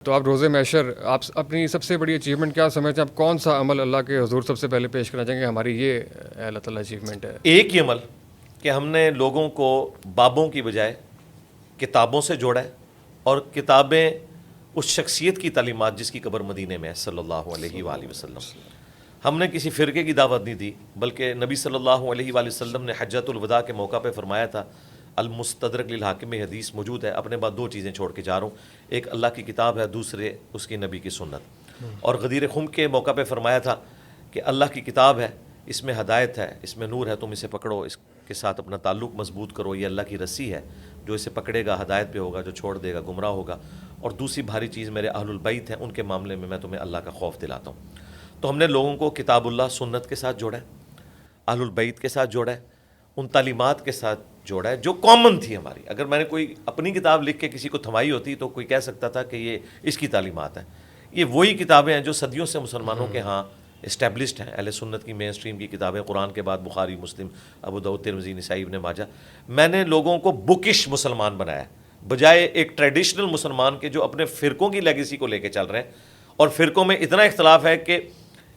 تو آپ روزے محشر آپ اپنی سب سے بڑی اچیومنٹ کیا سمجھتے ہیں؟ آپ کون سا عمل اللہ کے حضور سب سے پہلے پیش کرنا چاہیں گے ہماری یہ اللہ تعالیٰ اچیومنٹ ہے؟ ایک ہی عمل کہ ہم نے لوگوں کو بابوں کی بجائے کتابوں سے جوڑا ہے، اور کتابیں اس شخصیت کی تعلیمات جس کی قبر مدینے میں ہے صلی اللہ علیہ وآلہ وسلم۔ ہم نے کسی فرقے کی دعوت نہیں دی، بلکہ نبی صلی اللہ علیہ وآلہ وسلم نے حجۃ الوداع کے موقع پہ فرمایا تھا، المستدرک للحاکم میں حدیث موجود ہے، اپنے بعد دو چیزیں چھوڑ کے جا رہا ہوں، ایک اللہ کی کتاب ہے، دوسرے اس کی نبی کی سنت۔ اور غدیر خم کے موقع پہ فرمایا تھا کہ اللہ کی کتاب ہے، اس میں ہدایت ہے، اس میں نور ہے، تم اسے پکڑو، اس کے ساتھ اپنا تعلق مضبوط کرو، یہ اللہ کی رسی ہے، جو اسے پکڑے گا ہدایت پہ ہوگا، جو چھوڑ دے گا گمراہ ہوگا۔ اور دوسری بھاری چیز میرے اہل البیت ہیں، ان کے معاملے میں تمہیں اللہ کا خوف دلاتا ہوں۔ تو ہم نے لوگوں کو کتاب اللہ سنت کے ساتھ جوڑا ہے، اہل البیت کے ساتھ جوڑا ہے، ان تعلیمات کے ساتھ جوڑا ہے جو کامن تھی ہماری۔ اگر میں نے کوئی اپنی کتاب لکھ کے کسی کو تھمائی ہوتی تو کوئی کہہ سکتا تھا کہ یہ اس کی تعلیمات ہیں۔ یہ وہی کتابیں ہیں جو صدیوں سے مسلمانوں کے ہاں اسٹیبلشڈ ہیں، اہل سنت کی مین سٹریم کی کتابیں، قرآن کے بعد بخاری، مسلم، ابو داؤد، ترمذی، نسائی، ابن ماجہ۔ میں نے لوگوں کو بکش مسلمان بنایا ہے، بجائے ایک ٹریڈیشنل مسلمان کے جو اپنے فرقوں کی لیگیسی کو لے کے چل رہے ہیں، اور فرقوں میں اتنا اختلاف ہے کہ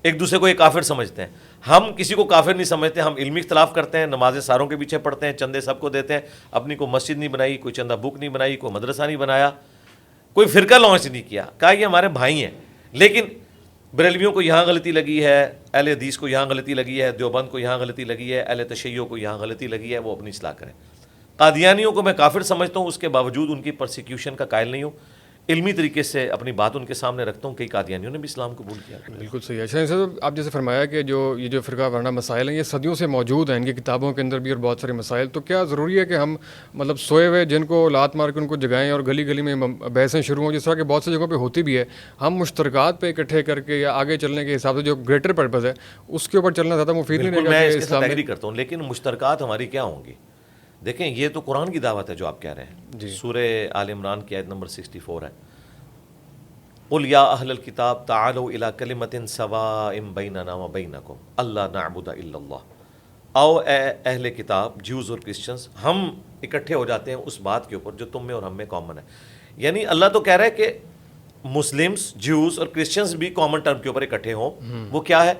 ایک دوسرے کو ایک کافر سمجھتے ہیں۔ ہم کسی کو کافر نہیں سمجھتے، ہم علمی اختلاف کرتے ہیں، نمازیں ساروں کے پیچھے پڑھتے ہیں، چندے سب کو دیتے ہیں، اپنی کوئی مسجد نہیں بنائی، کوئی چندہ بک نہیں بنائی، کوئی مدرسہ نہیں بنایا، کوئی فرقہ لانچ نہیں کیا، کہا یہ ہمارے بھائی ہیں۔ لیکن بریلویوں کو یہاں غلطی لگی ہے، اہل حدیث کو یہاں غلطی لگی ہے، دیوبند کو یہاں غلطی لگی ہے، اہل تشیع کو یہاں غلطی لگی ہے، وہ اپنی اصلاح کریں۔ قادیانیوں کو میں کافر سمجھتا ہوں، اس کے باوجود ان کی پرسیکیوشن کا قائل نہیں ہوں، علمی طریقے سے اپنی بات ان کے سامنے رکھتا ہوں۔ کئی قادیانیوں نے بھی اسلام قبول کیا۔ بالکل صحیح ہے۔ شاہین صاحب، آپ جیسے فرمایا کہ یہ جو فرقہ وارانہ مسائل ہیں یہ صدیوں سے موجود ہیں، ان کی کتابوں کے اندر بھی اور بہت سارے مسائل، تو کیا ضروری ہے کہ ہم مطلب سوئے ہوئے جن کو لات مار کے ان کو جگائیں اور گلی گلی میں بحثیں شروع ہوں، جس طرح کہ بہت سی جگہوں پہ ہوتی بھی ہے؟ ہم مشترکات پہ اکٹھے کر کے یا آگے چلنے کے حساب سے جو گریٹر پرپز ہے اس کے اوپر چلنا زیادہ مفید نہیں رہے گا؟ میں اس کے ساتھ ایگری کرتا ہوں، لیکن مشترکات ہماری کیا ہوں گی؟ دیکھیں، یہ تو قرآن کی دعوت ہے جو آپ کہہ رہے ہیں۔ سورہ آل عمران کی آیت نمبر 64 ہے، قل یا اہل الکتاب تعالوا الی کلمۃ سواء بیننا وبینکم الا نعبد الا اللہ۔ آؤ اے اہل کتاب، جیوز اور کرسچنز، ہم اکٹھے ہو جاتے ہیں اس بات کے اوپر جو تم میں اور ہم میں کامن ہے۔ یعنی اللہ تو کہہ رہا ہے کہ مسلمز، جیوز اور کرسچنز بھی کامن ٹرم کے اوپر اکٹھے ہوں۔ وہ کیا ہے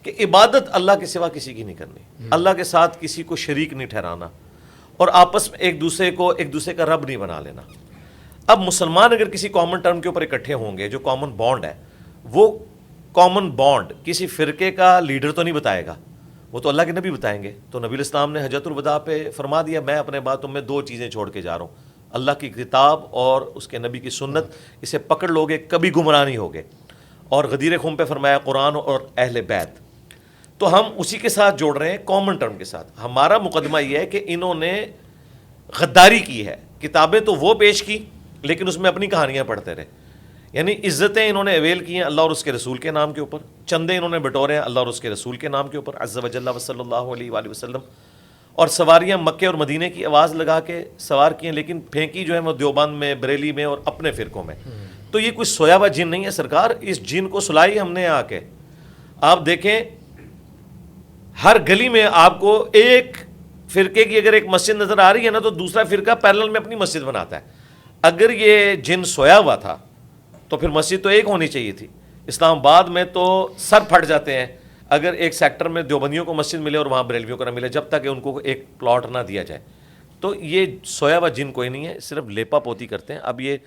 کہ عبادت اللہ کے سوا کسی کی نہیں کرنی، اللہ کے ساتھ کسی کو شریک نہیں ٹھہرانا، اور آپس میں ایک دوسرے کا رب نہیں بنا لینا۔ اب مسلمان اگر کسی کامن ٹرم کے اوپر اکٹھے ہوں گے، جو کامن بانڈ ہے، وہ کامن بانڈ کسی فرقے کا لیڈر تو نہیں بتائے گا، وہ تو اللہ کے نبی بتائیں گے۔ تو نبی الاسلام نے حجۃ الوداع پہ فرما دیا، میں اپنے بعد تم میں دو چیزیں چھوڑ کے جا رہا ہوں، اللہ کی کتاب اور اس کے نبی کی سنت، اسے پکڑ لوگے کبھی گمراہ نہیں ہوگے۔ اور غدیر خم پہ فرمایا قرآن اور اہل بیت، تو ہم اسی کے ساتھ جوڑ رہے ہیں، کامن ٹرم کے ساتھ۔ ہمارا مقدمہ یہ ہے کہ انہوں نے غداری کی ہے، کتابیں تو وہ پیش کی لیکن اس میں اپنی کہانیاں پڑھتے رہے۔ یعنی عزتیں انہوں نے اویل کی ہیں اللہ اور اس کے رسول کے نام کے اوپر، چندے انہوں نے بٹورے ہیں اللہ اور اس کے رسول کے نام کے اوپر عز و جل و صلی اللہ علیہ وآلہ وسلم، اور سواریاں مکے اور مدینے کی آواز لگا کے سوار کی ہیں، لیکن پھینکی جو ہے وہ دیوبند میں، بریلی میں اور اپنے فرقوں میں۔ تو یہ کوئی سویا ہوا جن نہیں ہے سرکار، اس جن کو سلائی ہم نے آ کے۔ آپ دیکھیں ہر گلی میں آپ کو ایک فرقے کی اگر ایک مسجد نظر آ رہی ہے نا، تو دوسرا فرقہ پیرلل میں اپنی مسجد بناتا ہے۔ اگر یہ جن سویا ہوا تھا تو پھر مسجد تو ایک ہونی چاہیے تھی۔ اسلام آباد میں تو سر پھٹ جاتے ہیں اگر ایک سیکٹر میں دیوبندیوں کو مسجد ملے اور وہاں بریلویوں کو نہ ملے، جب تک کہ ان کو ایک پلاٹ نہ دیا جائے۔ تو یہ سویا ہوا جن کوئی نہیں ہے، صرف لیپا پوتی کرتے ہیں۔ اب یہ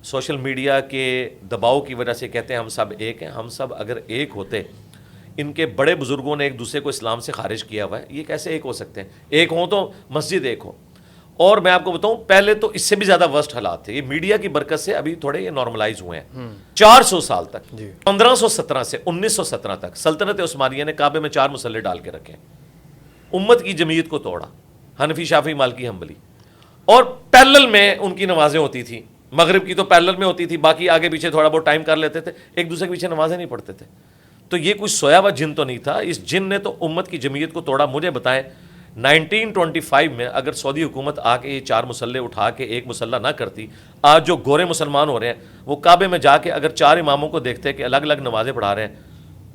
سوشل میڈیا کے دباؤ کی وجہ سے کہتے ہیں ہم سب ایک ہیں۔ ہم سب اگر ایک ہوتے، ان کے بڑے بزرگوں نے ایک دوسرے کو اسلام سے خارج کیا ہوا ہے، یہ کیسے ایک ہو سکتے ہیں؟ ایک ہوں تو مسجد ایک ہو۔ اور میں آپ کو بتاؤں، پہلے تو اس سے بھی زیادہ ورسٹ حالات تھے، یہ میڈیا کی برکت سے ابھی تھوڑے یہ نارملائز ہوئے ہیں۔ 400 سال تک، 1517 سے 1917 تک سلطنت عثمانیہ نے کعبے میں 4 مسلح ڈال کے رکھے، امت کی جمعیت کو توڑا، حنفی، شافعی، مالکی، حنبلی، اور پیرلل میں ان کی نمازیں ہوتی تھیں۔ مغرب کی تو پیرلل میں ہوتی تھی، باقی آگے پیچھے تھوڑا بہت ٹائم کر لیتے تھے، ایک دوسرے کے پیچھے نمازیں نہیں پڑھتے تھے۔ تو یہ کوئی سویا ہوا جن تو نہیں تھا، اس جن نے تو امت کی جمعیت کو توڑا۔ مجھے بتائیں 1925 میں اگر سعودی حکومت آ کے یہ 4 مسلح اٹھا کے ایک مسلح نہ کرتی، آج جو گورے مسلمان ہو رہے ہیں وہ کعبے میں جا کے اگر 4 اماموں کو دیکھتے کہ الگ الگ نمازیں پڑھا رہے ہیں،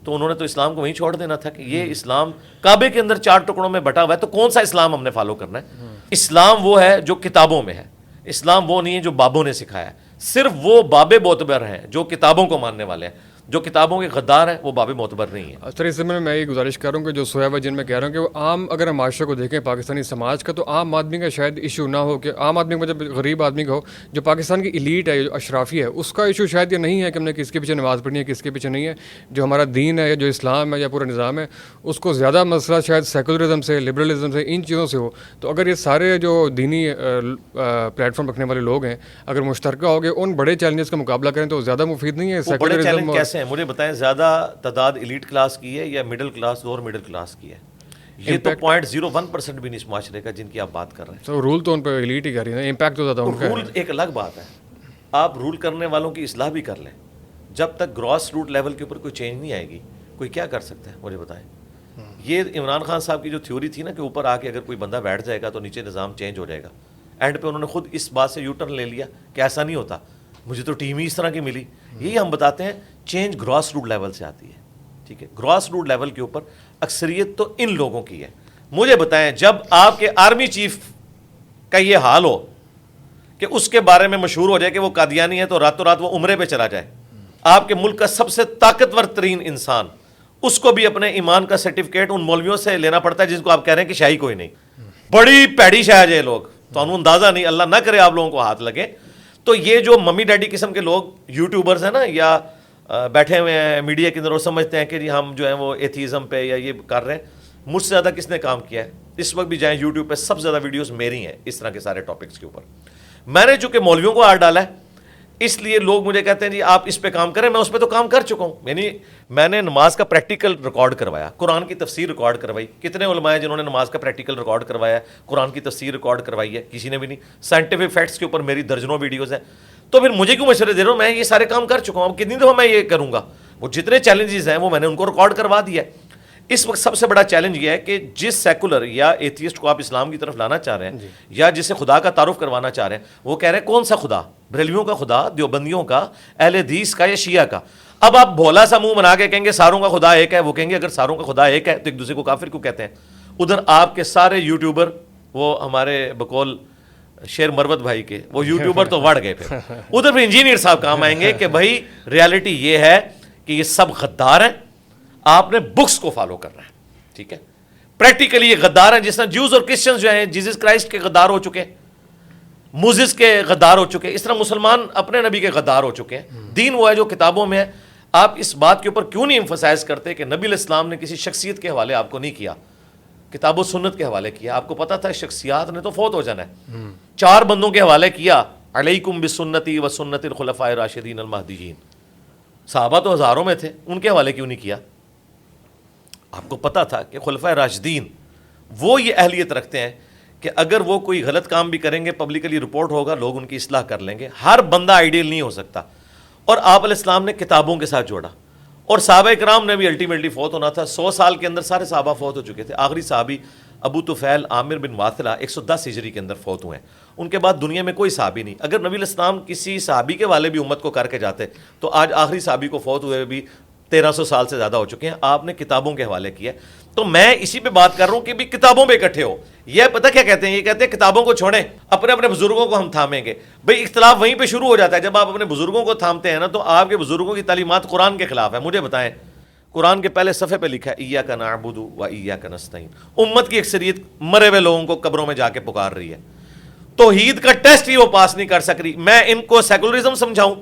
تو انہوں نے تو اسلام کو وہیں چھوڑ دینا تھا کہ یہ اسلام کعبے کے اندر 4 ٹکڑوں میں بٹا ہوا ہے، تو کون سا اسلام ہم نے فالو کرنا ہے؟ اسلام وہ ہے جو کتابوں میں ہے، اسلام وہ نہیں ہے جو بابوں نے سکھایا ہے۔ صرف وہ باب معتبر ہیں جو کتابوں کو ماننے والے ہیں، جو کتابوں کے غدار ہیں وہ باب معتبر نہیں ہیں۔ سر اس میں یہ گزارش کر رہا ہوں کہ جو سویا ہوا جن میں کہہ رہا ہوں کہ وہ عام اگر ہم معاشرے کو دیکھیں پاکستانی سماج کا، تو عام آدمی کا شاید ایشو نہ ہو، کہ عام آدمی کو جب غریب آدمی کا ہو، جو پاکستان کی ایلیٹ ہے، جو اشرافی ہے، اس کا ایشو شاید یہ نہیں ہے کہ ہم نے کس کے پیچھے نماز پڑھنی ہے، کس کے پیچھے نہیں ہے۔ جو ہمارا دین ہے یا جو اسلام ہے یا پورا نظام ہے، اس کو زیادہ مسئلہ شاید سیکولرزم سے، لبرلزم سے، ان چیزوں سے ہو۔ تو اگر یہ سارے جو دینی پلیٹ فارم رکھنے والے لوگ ہیں اگر مشترکہ ہو گئے ان بڑے چیلنجز کا مقابلہ کریں تو زیادہ مفید نہیں ہے؟ وہ بڑے چیلنج کیسے ہیں مجھے بتائیں، زیادہ تعداد ایلیٹ کلاس کی ہے یا مڈل کلاس اور مڈل کلاس کی ہے؟ یہ تو 0.01% بھی نہیں اس معاشرے کا جن کی آپ بات کر رہے ہیں۔ تو رول تو ان پہ ایلیٹ ہی کر رہی ہے، امپیکٹ تو زیادہ ان کا ہے۔ رول ایک الگ بات ہے، آپ رول کرنے والوں کی اصلاح بھی کر لیں، جب تک گراس روٹ لیول کے اوپر کوئی چینج نہیں آئے گی کوئی کیا کر سکتا ہے مجھے بتائیں۔ یہ عمران خان صاحب کی جو تھیوری تھی نا کہ اوپر آ کے اگر کوئی بندہ بیٹھ جائے گا تو نیچے نظام چینج ہو جائے گا، اینڈ پہ انہوں نے خود اس بات سے یو ٹرن لے لیا کہ ایسا نہیں ہوتا، مجھے تو ٹیم ہی اس طرح کی ملی۔ یہی ہم بتاتے ہیں چینج گراس روٹ لیول سے آتی ہے، ٹھیک ہے؟ گراس روٹ لیول کے اوپر اکثریت تو ان لوگوں کی ہے۔ مجھے بتائیں جب آپ کے آرمی چیف کا یہ حال ہو کہ اس کے بارے میں مشہور ہو جائے کہ وہ قادیانی ہے تو راتوں رات وہ عمرے پہ چلا جائے، آپ کے ملک کا سب سے طاقتور ترین انسان، اس کو بھی اپنے ایمان کا سرٹیفکیٹ ان مولویوں سے لینا پڑتا ہے جن کو آپ کہہ رہے ہیں کہ شاہی کوئی نہیں۔ بڑی پیڑی شاہ ہے لوگ، تو انہوں اندازہ نہیں، اللہ نہ کرے آپ لوگوں کو ہاتھ لگے۔ تو یہ جو ممی ڈیڈی قسم کے لوگ یوٹیوبرز ہیں نا یا بیٹھے ہوئے ہیں میڈیا کے اندر، وہ سمجھتے ہیں کہ جی ہم جو ہیں وہ ایتھیزم پہ یا یہ کر رہے ہیں۔ مجھ سے زیادہ کس نے کام کیا ہے اس وقت بھی جائیں یوٹیوب پہ، سب سے زیادہ ویڈیوز میری ہیں اس طرح کے سارے ٹاپکس کے اوپر۔ میں نے چونکہ مولویوں کو ہاتھ ڈالا ہے اس لیے لوگ مجھے کہتے ہیں جی آپ اس پہ کام کریں، میں اس پہ تو کام کر چکا ہوں۔ یعنی میں نے نماز کا پریکٹیکل ریکارڈ کروایا، قرآن کی تفسیر ریکارڈ کروائی۔ کتنے علماء ہیں جنہوں نے نماز کا پریکٹیکل ریکارڈ کروایا ہے، قرآن کی تفسیر ریکارڈ کروائی ہے؟ کسی نے بھی نہیں۔ سائنٹیفک فیکٹس کے اوپر میری درجنوں ویڈیوز ہیں، تو پھر مجھے کیوں مشورے دے رہا ہوں؟ میں یہ سارے کام کر چکا ہوں، اب کتنی دفعہ میں یہ کروں گا؟ وہ جتنے چیلنجز ہیں وہ میں نے ان کو ریکارڈ کروا دیا ہے۔ اس وقت سب سے بڑا چیلنج یہ ہے کہ جس سیکولر یا ایتھیسٹ کو آپ اسلام کی طرف لانا چاہ رہے ہیں یا جسے خدا کا تعارف کروانا چاہ رہے ہیں، وہ کہہ رہے ہیں کون سا خدا؟ بریلویوں کا خدا، دیوبندیوں کا، اہل حدیث کا یا شیعہ کا؟ اب آپ بھولا سا منہ بنا کے کہیں گے ساروں کا خدا ایک ہے، وہ کہیں گے اگر ساروں کا خدا ایک ہے تو ایک دوسرے کو کافر کیوں کہتے ہیں؟ ادھر آپ کے سارے یوٹیوبر، وہ ہمارے بقول شیر مروت بھائی کے وہ یوٹیوبر تو وڑ گئے، پھر ادھر پھر انجینئر صاحب کام آئیں گے کہ بھائی ریالٹی یہ ہے کہ یہ سب غدار ہیں، آپ نے بکس کو فالو کرنا ہے، ٹھیک ہے؟ پریکٹیکلی یہ غدار ہیں، جس طرح جیوز اور کرسچنز جو ہیں جیزس کرائسٹ کے غدار ہو چکے ہیں، موزس کے غدار ہو چکے ہیں، اس طرح مسلمان اپنے نبی کے غدار ہو چکے ہیں۔ دین وہ ہے جو کتابوں میں ہے۔ آپ اس بات کے اوپر کیوں نہیں ایمفسائز کرتے کہ نبی علیہ السلام نے کسی شخصیت کے حوالے آپ کو نہیں کیا، کتاب و سنت کے حوالے کیا؟ آپ کو پتا تھا شخصیات نے تو فوت ہو جانا ہے، 4 بندوں کے حوالے کیا، علیکم بسنتی و سنت الخلفاء الراشدین المہدیین۔ صحابہ تو ہزاروں میں تھے، ان کے حوالے کیوں نہیں کیا؟ آپ کو پتا تھا کہ خلفائے راشدین وہ یہ اہلیت رکھتے ہیں کہ اگر وہ کوئی غلط کام بھی کریں گے پبلکلی رپورٹ ہوگا، لوگ ان کی اصلاح کر لیں گے۔ ہر بندہ آئیڈیل نہیں ہو سکتا، اور آپ علیہ السلام نے کتابوں کے ساتھ جوڑا، اور صحابہ کرام نے بھی الٹیمیٹلی فوت ہونا تھا۔ 100 سال کے اندر سارے صحابہ فوت ہو چکے تھے۔ آخری صحابی ابو طفیل عامر بن واثلہ 110 ہجری کے اندر فوت ہوئے ہیں، ان کے بعد دنیا میں کوئی صحابی نہیں۔ اگر نبی علیہ السلام کسی صحابی کے والے بھی امت کو کر کے جاتے تو آج آخری صحابی کو فوت ہوئے بھی 1300 سال سے زیادہ ہو چکے ہیں۔ آپ نے کتابوں کے حوالے کیا، تو میں اسی پہ بات کر رہا ہوں کہ بھی کتابوں پہ اکٹھے ہو۔ یہ پتہ کیا کہتے ہیں؟ یہ کہتے ہیں کتابوں کو چھوڑیں، اپنے اپنے بزرگوں کو ہم تھامیں گے۔ بھئی اختلاف وہیں پہ شروع ہو جاتا ہے جب آپ اپنے بزرگوں کو تھامتے ہیں نا، تو آپ کے بزرگوں کی تعلیمات قرآن کے خلاف ہے۔ مجھے بتائیں، قرآن کے پہلے صفحے پہ لکھا ہے ایاک نعبد و ایاک نستعین۔ امت کی اکثریت مرے ہوئے لوگوں کو قبروں میں جا کے پکار رہی ہے، توحید کا ٹیسٹ ہی وہ پاس نہیں کر سک رہی۔ میں ان کو سیکولرزم سمجھاؤں،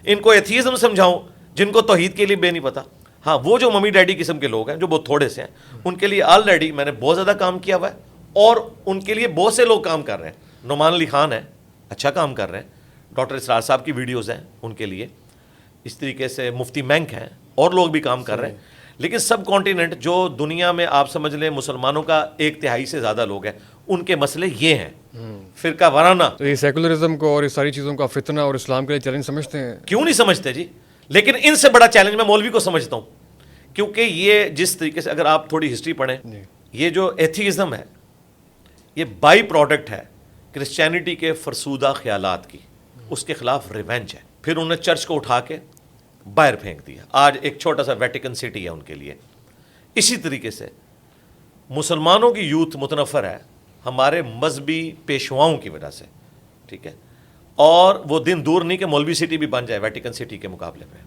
ان کو ایتھیزم سمجھاؤں، جن کو توحید کے لیے بے نہیں پتا؟ ہاں، وہ جو ممی ڈیڈی قسم کے لوگ ہیں جو بہت تھوڑے سے ہیں، ان کے لیے آلریڈی میں نے بہت زیادہ کام کیا ہوا ہے، اور ان کے لیے بہت سے لوگ کام کر رہے ہیں۔ نعمان علی خان ہے، اچھا کام کر رہے ہیں، ڈاکٹر اسرار صاحب کی ویڈیوز ہیں ان کے لیے، اس طریقے سے مفتی مینک ہیں، اور لوگ بھی کام کر رہے ہیں۔ لیکن سب کانٹیننٹ جو دنیا میں آپ سمجھ لیں مسلمانوں کا 1/3 سے زیادہ لوگ ہیں، ان کے مسئلے یہ ہیں، فرقہ وارانہ۔ تو یہ سیکولرزم کو اور اس ساری چیزوں کا فتنہ اور اسلام کے لیے چیلنج سمجھتے ہیں؟ کیوں نہیں سمجھتے جی؟ لیکن ان سے بڑا چیلنج میں مولوی کو سمجھتا ہوں، کیونکہ یہ جس طریقے سے اگر آپ تھوڑی ہسٹری پڑھیں، یہ جو ایتھیزم ہے یہ بائی پروڈکٹ ہے کرسچینٹی کے فرسودہ خیالات کی، اس کے خلاف ریونج ہے۔ پھر انہوں نے چرچ کو اٹھا کے باہر پھینک دیا، آج ایک چھوٹا سا ویٹیکن سٹی ہے ان کے لیے۔ اسی طریقے سے مسلمانوں کی یوتھ متنفر ہے ہمارے مذہبی پیشواؤں کی وجہ سے، ٹھیک ہے؟ اور وہ دن دور نہیں کہ مولوی سٹی بھی بن جائے ویٹیکن سٹی کے مقابلے میں.